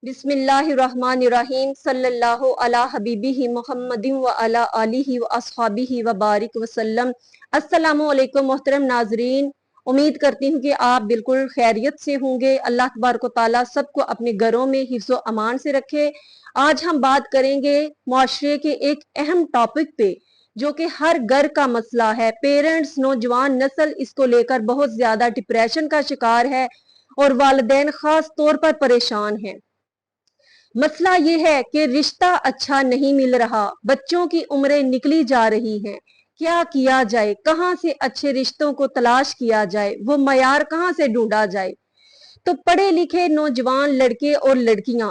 बिस्मिल्लाहिर्रहमानिर्रहीम सल्लल्लाहु अला हबीबिही मुहम्मदिन व अला आलिही व अस्हाबिही व बारिक वसल्लम। अस्सलामु अलैकुम मोहतरम नाजरीन, उम्मीद करती हूँ कि आप बिल्कुल खैरियत से होंगे। अल्लाह तबारक व तआला सबको अपने घरों में हिफ्ज़ो अमान से रखे। आज हम बात करेंगे मुआशरे के एक अहम टॉपिक पे जो कि हर घर का मसला है। पेरेंट्स, नौजवान नस्ल इसको लेकर बहुत ज्यादा डिप्रेशन का शिकार है और वालिदैन खास तौर पर परेशान हैं। मसला ये है कि रिश्ता अच्छा नहीं मिल रहा, बच्चों की उम्रें निकली जा रही हैं। क्या किया जाए, कहाँ से अच्छे रिश्तों को तलाश किया जाए, वो मयार कहाँ से ढूंढा जाए। तो पढ़े लिखे नौजवान लड़के और लड़कियां,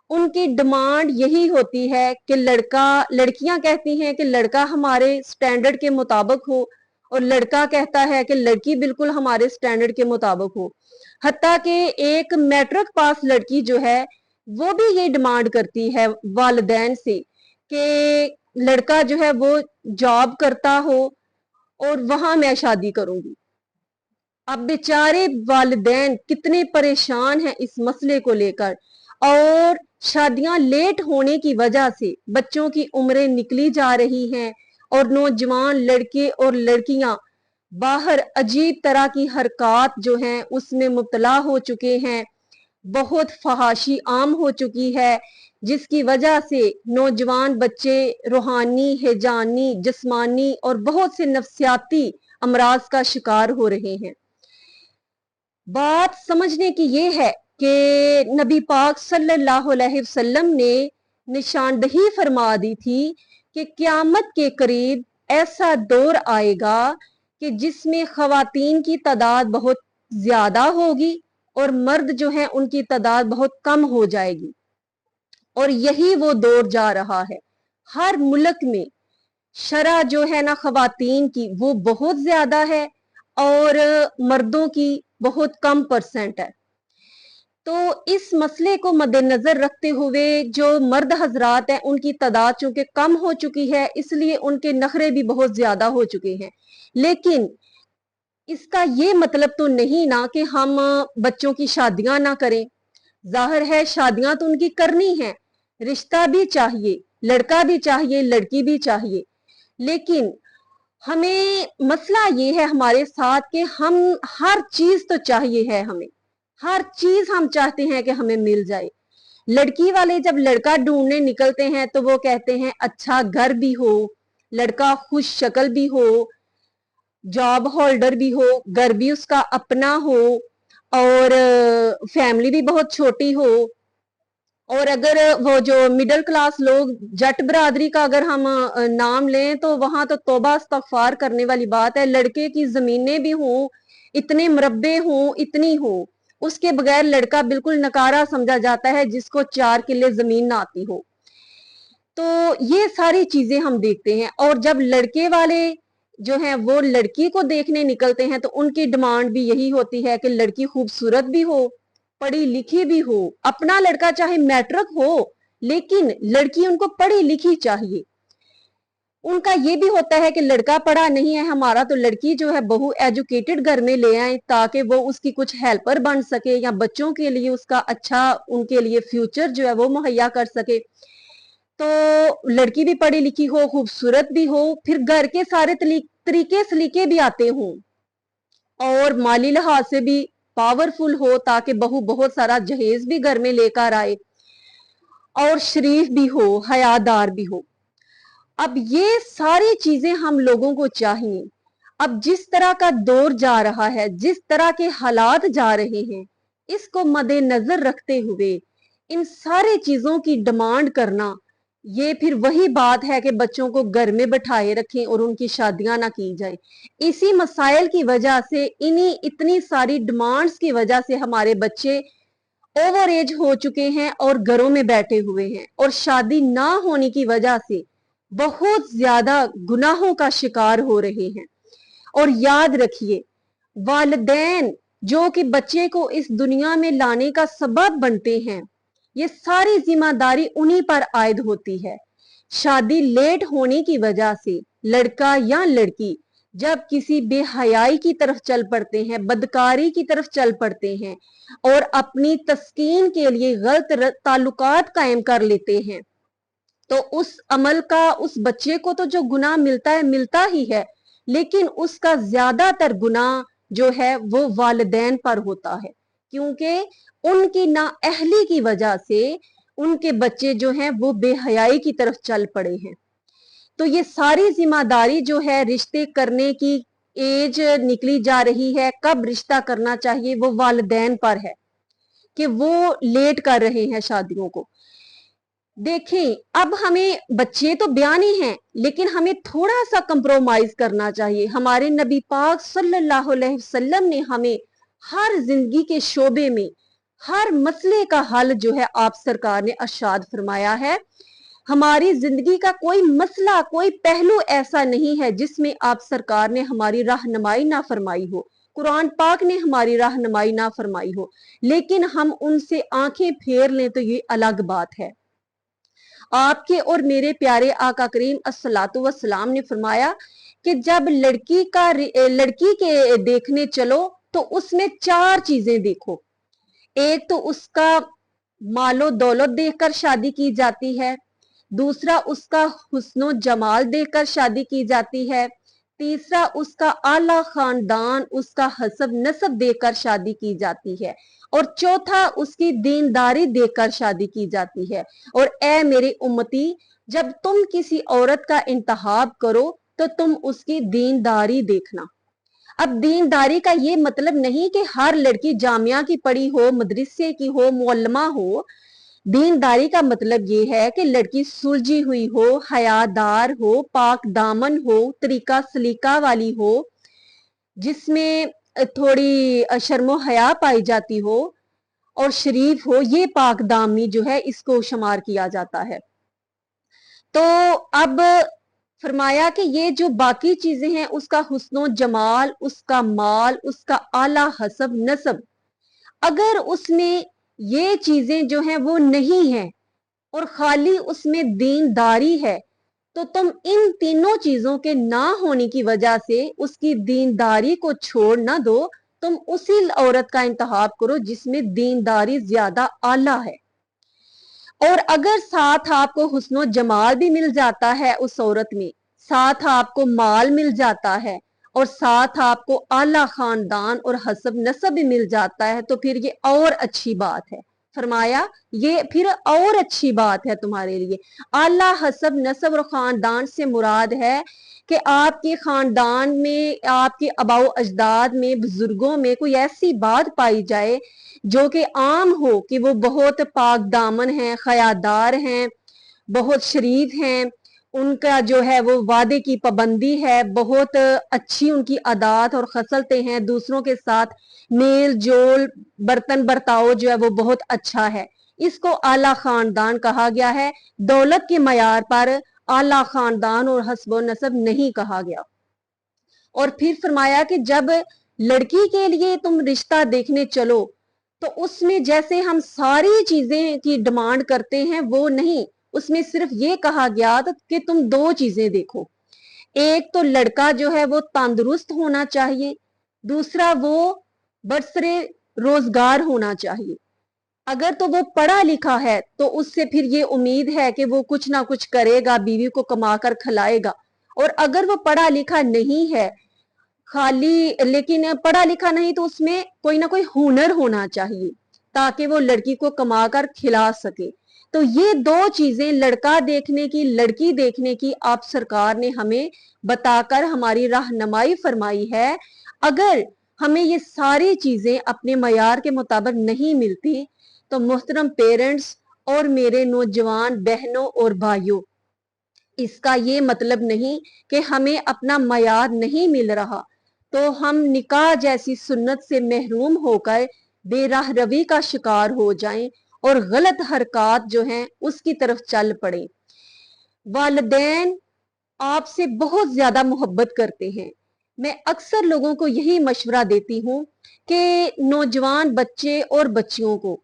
उनकी डिमांड यही होती है कि लड़कियां कहती हैं कि लड़का हमारे स्टैंडर्ड के मुताबिक हो और लड़का कहता है कि लड़की बिल्कुल हमारे स्टैंडर्ड के मुताबिक हो। हत्ता कि एक मैट्रिक पास लड़की जो है वो भी ये डिमांड करती है वालिदैन से कि लड़का जो है वो जॉब करता हो और वहां मैं शादी करूंगी। अब बेचारे वालिदैन कितने परेशान हैं इस मसले को लेकर, और शादियां लेट होने की वजह से बच्चों की उम्रें निकली जा रही हैं और नौजवान लड़के और लड़कियां बाहर अजीब तरह की हरकत जो हैं उसमें मुब्तला हो चुके हैं। बहुत फहाशी आम हो चुकी है, जिसकी वजह से नौजवान बच्चे रूहानी, हिजानी, जिस्मानी और बहुत से नफ्सियाती अमराज का शिकार हो रहे हैं। बात समझने की ये है कि नबी पाक सल्लल्लाहु अलैहि वसल्लम ने निशानदही फरमा दी थी कि क़यामत के करीब ऐसा दौर आएगा कि जिसमें खवातीन की तादाद बहुत ज्यादा होगी और मर्द जो है उनकी तादाद बहुत कम हो जाएगी। और यही वो दौर जा रहा है। हर मुल्क में शरह जो है ना खवातीन की वो बहुत ज्यादा है और मर्दों की बहुत कम परसेंट है। तो इस मसले को मद्देनजर रखते हुए जो मर्द हजरात हैं उनकी तादाद चूंकि कम हो चुकी है, इसलिए उनके नखरे भी बहुत ज्यादा हो चुके हैं। लेकिन इसका ये मतलब तो नहीं ना कि हम बच्चों की शादियां ना करें। जाहिर है शादियां तो उनकी करनी है, रिश्ता भी चाहिए, लड़का भी चाहिए, लड़की भी चाहिए। लेकिन हमें मसला ये है हमारे साथ कि हम हर चीज तो चाहिए है, हमें हर चीज हम चाहते हैं कि हमें मिल जाए। लड़की वाले जब लड़का ढूंढने निकलते हैं तो वो कहते हैं अच्छा घर भी हो, लड़का खुश शक्ल भी हो, जॉब होल्डर भी हो, घर भी उसका अपना हो और फैमिली भी बहुत छोटी हो। और अगर वो जो मिडिल क्लास लोग, जट बरादरी का अगर हम नाम लें तो वहां तो तौबा इस्तगफार करने वाली बात है। लड़के की जमीनें भी हों, इतने मरब्बे हों, इतनी हो, उसके बगैर लड़का बिल्कुल नकारा समझा जाता है जिसको 4 किले जमीन ना आती हो। तो ये सारी चीजें हम देखते हैं। और जब लड़के वाले जो हैं वो लड़की को देखने निकलते हैं तो उनकी डिमांड भी यही होती है कि लड़की खूबसूरत भी हो, पढ़ी लिखी भी हो। अपना लड़का चाहे मैट्रिक हो लेकिन लड़की उनको पढ़ी लिखी चाहिए। उनका ये भी होता है कि लड़का पढ़ा नहीं है हमारा तो लड़की जो है बहु एजुकेटेड घर में ले आए ताकि वो उसकी कुछ हेल्पर बन सके या बच्चों के लिए उसका अच्छा उनके लिए फ्यूचर जो है वो मुहैया कर सके। तो लड़की भी पढ़ी लिखी हो, खूबसूरत भी हो, फिर घर के सारे तरीके सलीके भी आते हों और माली लिहाज से भी पावरफुल हो ताकि बहू बहुत सारा जहेज भी घर में लेकर आए और शरीफ भी हो, हयादार भी हो। अब ये सारी चीजें हम लोगों को चाहिए। अब जिस तरह का दौर जा रहा है, जिस तरह के हालात जा रहे हैं, इसको मद्देनजर रखते हुए इन सारी चीजों की डिमांड करना, ये फिर वही बात है कि बच्चों को घर में बैठाए रखें और उनकी शादियां ना की जाए। इसी मसाइल की वजह से, इन्हीं इतनी सारी डिमांड्स की वजह से हमारे बच्चे ओवर एज हो चुके हैं और घरों में बैठे हुए हैं और शादी ना होने की वजह से बहुत ज्यादा गुनाहों का शिकार हो रहे हैं। और याद रखिए, वालिदैन जो कि बच्चे को इस दुनिया में लाने का सबब बनते हैं, ये सारी जिम्मेदारी उन्हीं पर आयद होती है। शादी लेट होने की वजह से लड़का या लड़की जब किसी बेहयाई की तरफ चल पड़ते हैं, बदकारी की तरफ चल पड़ते हैं और अपनी तस्कीन के लिए गलत ताल्लुकात कायम कर लेते हैं, तो उस अमल का उस बच्चे को तो जो गुनाह मिलता है मिलता ही है, लेकिन उसका ज्यादातर गुनाह जो है वो वालिदैन पर होता है, क्योंकि उनकी नाअहली की वजह से उनके बच्चे जो हैं वो बेहयाई की तरफ चल पड़े हैं। तो ये सारी जिम्मेदारी जो है रिश्ते करने की एज निकली जा रही है, कब रिश्ता करना चाहिए, वो वालिदैन पर है कि वो लेट कर रहे हैं शादियों को। देखें, अब हमें बच्चे तो बयानी हैं, लेकिन हमें थोड़ा सा कंप्रोमाइज करना चाहिए। हमारे नबी पाक सल्लल्लाहु अलैहि वसल्लम ने हमें हर जिंदगी के शोबे में हर मसले का हल जो है आप सरकार ने इरशाद फरमाया है। हमारी जिंदगी का कोई मसला, कोई पहलू ऐसा नहीं है जिसमें आप सरकार ने हमारी रहनुमाई ना फरमाई हो, कुरान पाक ने हमारी रहनुमाई ना फरमाई हो, लेकिन हम उनसे आंखें फेर लें तो ये अलग बात है। आपके और मेरे प्यारे आका करीम अस्सलातु वस्सलाम ने फरमाया कि जब लड़की के देखने चलो तो उसमें 4 चीजें देखो। एक तो उसका मालो दौलत देखकर शादी की जाती है, दूसरा उसका हुस्नो जमाल देखकर शादी की जाती है, तीसरा उसका आला खानदान, उसका हसब नसब देखकर शादी की जाती है, और चौथा उसकी दीनदारी देखकर शादी की जाती है। और ए मेरे उम्मती, जब तुम किसी औरत का इंतखाब करो तो तुम उसकी दीनदारी देखना। अब दीनदारी का ये मतलब नहीं कि हर लड़की जामिया की पढ़ी हो, मदरसे की हो, मुअल्लमा हो। दीनदारी का मतलब ये है कि लड़की सुलझी हुई हो, हयादार हो, पाक दामन हो, तरीका सलीका वाली हो, जिसमें थोड़ी शर्मो हया पाई जाती हो और शरीफ हो। ये पाक दामी जो है इसको शुमार किया जाता है। तो अब फरमाया कि ये जो बाकी चीजें हैं, उसका हुस्नो जमाल, उसका माल, उसका आला हसब नसब, अगर उसमें ये चीजें जो हैं वो नहीं है और खाली उसमें दीनदारी है, तो तुम इन तीनों चीजों के ना होने की वजह से उसकी दीनदारी को छोड़ ना दो, तुम उसी औरत का इंतखाब करो जिसमें दीनदारी ज्यादा आला है। और अगर साथ आपको हुस्नो जमाल भी मिल जाता है उस औरत में, साथ आपको माल मिल जाता है और साथ आपको आला खानदान और हसब नसब भी मिल जाता है, तो फिर ये और अच्छी बात है। फरमाया ये फिर और अच्छी बात है तुम्हारे लिए। आला हसब नसब और खानदान से मुराद है कि आपके खानदान में, आपके अबाउ अजदाद में, बुजुर्गों में कोई ऐसी बात पाई जाए जो कि आम हो कि वो बहुत पाक दामन हैं, खयादार हैं, बहुत शरीफ हैं, उनका जो है वो वादे की पाबंदी है, बहुत अच्छी उनकी आदत और खसलते हैं, दूसरों के साथ मेल जोल, बर्तन बर्ताव जो है वो बहुत अच्छा है। इसको आला खानदान कहा गया है। दौलत के मयार पर आला खानदान और हस्ब नसब नहीं कहा गया। और फिर फरमाया कि जब लड़की के लिए तुम रिश्ता देखने चलो तो उसमें जैसे हम सारी चीजें की डिमांड करते हैं वो नहीं, उसमें सिर्फ ये कहा गया था कि तुम 2 चीजें देखो। एक तो लड़का जो है वो तंदुरुस्त होना चाहिए, दूसरा वो बरसरे रोजगार होना चाहिए। अगर तो वो पढ़ा लिखा है तो उससे फिर ये उम्मीद है कि वो कुछ ना कुछ करेगा, बीवी को कमाकर खिलाएगा। और अगर वो पढ़ा लिखा नहीं है, खाली लेकिन पढ़ा लिखा नहीं, तो उसमें कोई ना कोई हुनर होना चाहिए ताकि वो लड़की को कमाकर खिला सके। तो ये 2 चीजें, लड़का देखने की, लड़की देखने की, आप सरकार ने हमें बताकर हमारी रहनुमाई फरमाई है। अगर हमें ये सारी चीजें अपने मयार के मुताबिक नहीं मिलती तो मोहतरम पेरेंट्स और मेरे नौजवान बहनों और भाइयों, इसका ये मतलब नहीं कि हमें अपना मयार नहीं मिल रहा तो हम निकाह जैसी सुन्नत से महरूम होकर बेराह रवी का शिकार हो जाएं और गलत हरकत जो हैं उसकी तरफ चल पड़े। वालिदैन आपसे बहुत ज्यादा मोहब्बत करते हैं। मैं अक्सर लोगों को यही मशवरा देती हूँ कि नौजवान बच्चे और बच्चियों को,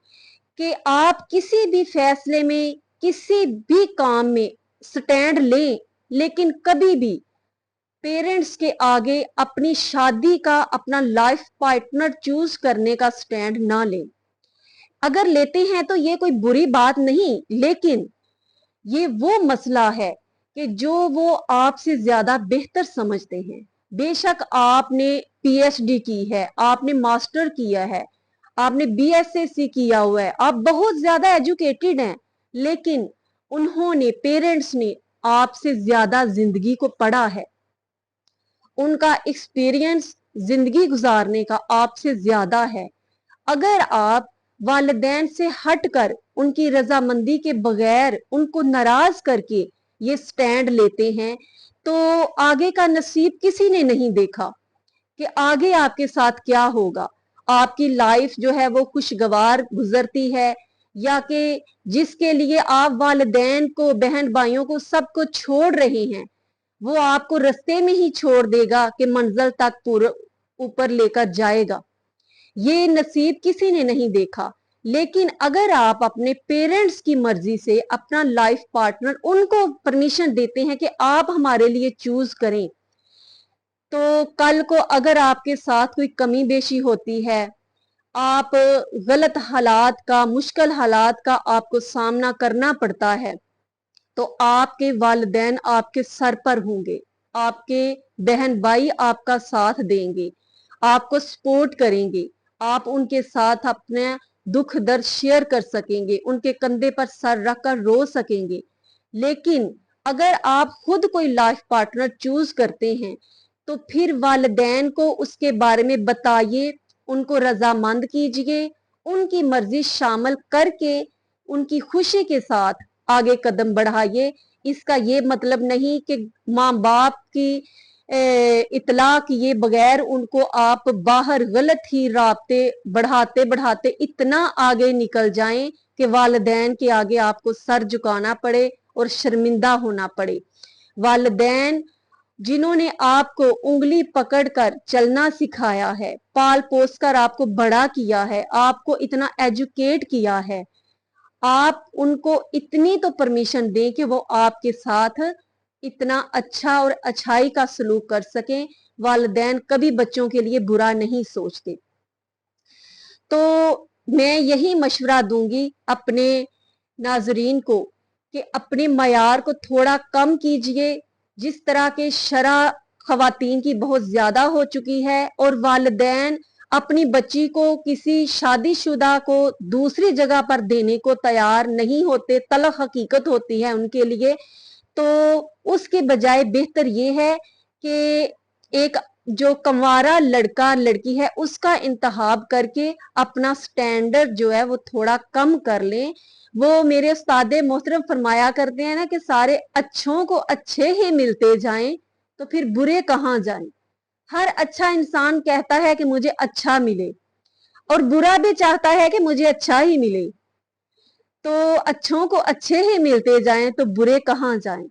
कि आप किसी भी फैसले में, किसी भी काम में स्टैंड लें, लेकिन कभी भी पेरेंट्स के आगे अपनी शादी का, अपना लाइफ पार्टनर चूज करने का स्टैंड ना लें। अगर लेते हैं तो ये कोई बुरी बात नहीं, लेकिन ये वो मसला है कि जो वो आपसे ज्यादा बेहतर समझते हैं। बेशक आपने पीएचडी की है, आपने मास्टर किया है, आपने बीएसएससी किया हुआ है, आप बहुत ज्यादा एजुकेटेड हैं, लेकिन उन्होंने, पेरेंट्स ने आपसे ज्यादा जिंदगी को पढ़ा है। उनका एक्सपीरियंस जिंदगी गुजारने का आपसे ज्यादा है। अगर आप वालिदैन से हटकर, उनकी रजामंदी के बगैर, उनको नाराज करके ये स्टैंड लेते हैं, तो आगे का नसीब किसी ने नहीं देखा कि आगे आपके साथ क्या होगा। आपकी लाइफ जो है वो खुशगवार गुजरती है, या कि जिसके लिए आप वालिदैन को, बहन भाइयों को, सबको छोड़ रहे हैं, वो आपको रास्ते में ही छोड़ देगा कि मंजिल तक पूरा ऊपर लेकर जाएगा। ये नसीब किसी ने नहीं देखा। लेकिन अगर आप अपने पेरेंट्स की मर्जी से अपना लाइफ पार्टनर, उनको परमिशन देते हैं कि आप हमारे लिए चूज करें, तो कल को अगर आपके साथ कोई कमी बेशी होती है, आप गलत हालात का, मुश्किल हालात का आपको सामना करना पड़ता है, तो आपके वालिदैन आपके सर पर होंगे, आपके बहन भाई आपका साथ देंगे, आपको सपोर्ट करेंगे, आप उनके साथ अपने दुख दर्द शेयर कर सकेंगे, उनके कंधे पर सर रखकर रो सकेंगे। लेकिन अगर आप खुद कोई लाइफ पार्टनर चूज करते हैं, तो फिर वालिदैन को उसके बारे में बताइए, उनको रजामंद कीजिए, उनकी मर्जी शामिल करके उनकी खुशी के साथ आगे कदम बढ़ाइए। इसका ये मतलब नहीं कि माँ बाप की इतला किए बगैर उनको आप बाहर गलत ही रास्ते बढ़ाते बढ़ाते इतना आगे निकल जाएं कि वालिदैन के आगे आपको सर झुकाना पड़े और शर्मिंदा होना पड़े। वालिदैन जिन्होंने आपको उंगली पकड़कर चलना सिखाया है, पाल पोस कर आपको बड़ा किया है, आपको इतना एजुकेट किया है, आप उनको इतनी तो परमिशन दें कि वो आपके साथ इतना अच्छा और अच्छाई का सलूक कर सकें। वालिदैन कभी बच्चों के लिए बुरा नहीं सोचते। तो मैं यही मशवरा दूंगी अपने नाजरीन को कि अपने मयार को थोड़ा कम कीजिए। जिस तरह के शरा खवातीन की बहुत ज्यादा हो चुकी है, और वालिदैन अपनी बच्ची को किसी शादीशुदा को दूसरी जगह पर देने को तैयार नहीं होते, तलख हकीकत होती है उनके लिए। तो उसके बजाय बेहतर ये है कि एक जो कंवारा लड़का लड़की है उसका इंतखाब करके अपना स्टैंडर्ड जो है वो थोड़ा कम कर लें। वो मेरे उस्ताद मोहतरम फरमाया करते हैं ना कि सारे अच्छों को अच्छे ही मिलते जाएं, तो फिर बुरे कहाँ जाएं। हर अच्छा इंसान कहता है कि मुझे अच्छा मिले, और बुरा भी चाहता है कि मुझे अच्छा ही मिले। तो अच्छों को अच्छे ही मिलते जाएं तो बुरे कहाँ जाएं।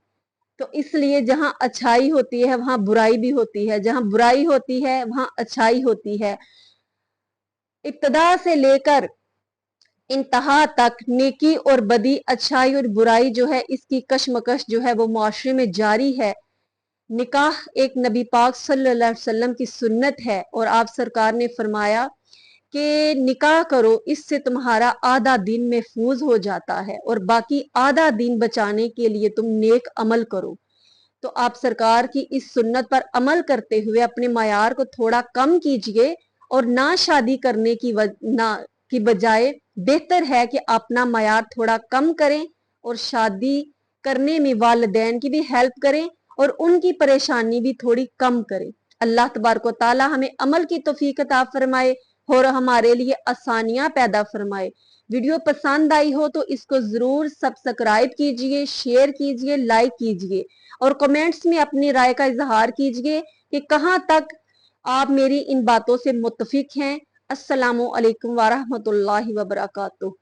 तो इसलिए जहां अच्छाई होती है वहां बुराई भी होती है, जहां बुराई होती है वहां अच्छाई होती है। इब्तदा से लेकर इंतहा तक नेकी और बदी, अच्छाई और बुराई जो है, इसकी कशमकश जो है वो माशरे में जारी है। निकाह एक नबी पाक सल्लल्लाहु अलैहि वसल्लम की सुन्नत है, और आप सरकार ने फरमाया कि निकाह करो, इससे तुम्हारा आधा दिन महफूज हो जाता है, और बाकी आधा दिन बचाने के लिए तुम नेक अमल करो। तो आप सरकार की इस सुन्नत पर अमल करते हुए अपने मयार को थोड़ा कम कीजिए, और ना शादी करने की बजाय बेहतर है कि अपना मयार थोड़ा कम करें, और शादी करने में वालिदैन की भी हेल्प करें, और उनकी परेशानी भी थोड़ी कम करें। अल्लाह तबारक व तआला हमें अमल की तौफीक अता फरमाए और हमारे लिए आसानियां पैदा फरमाए। वीडियो पसंद आई हो तो इसको जरूर सब्सक्राइब कीजिए, शेयर कीजिए, लाइक कीजिए, और कमेंट्स में अपनी राय का इजहार कीजिए कि कहां तक आप मेरी इन बातों से मुत्तफिक हैं। अस्सलामु अलैकुम व रहमतुल्लाहि व बरकातुहू।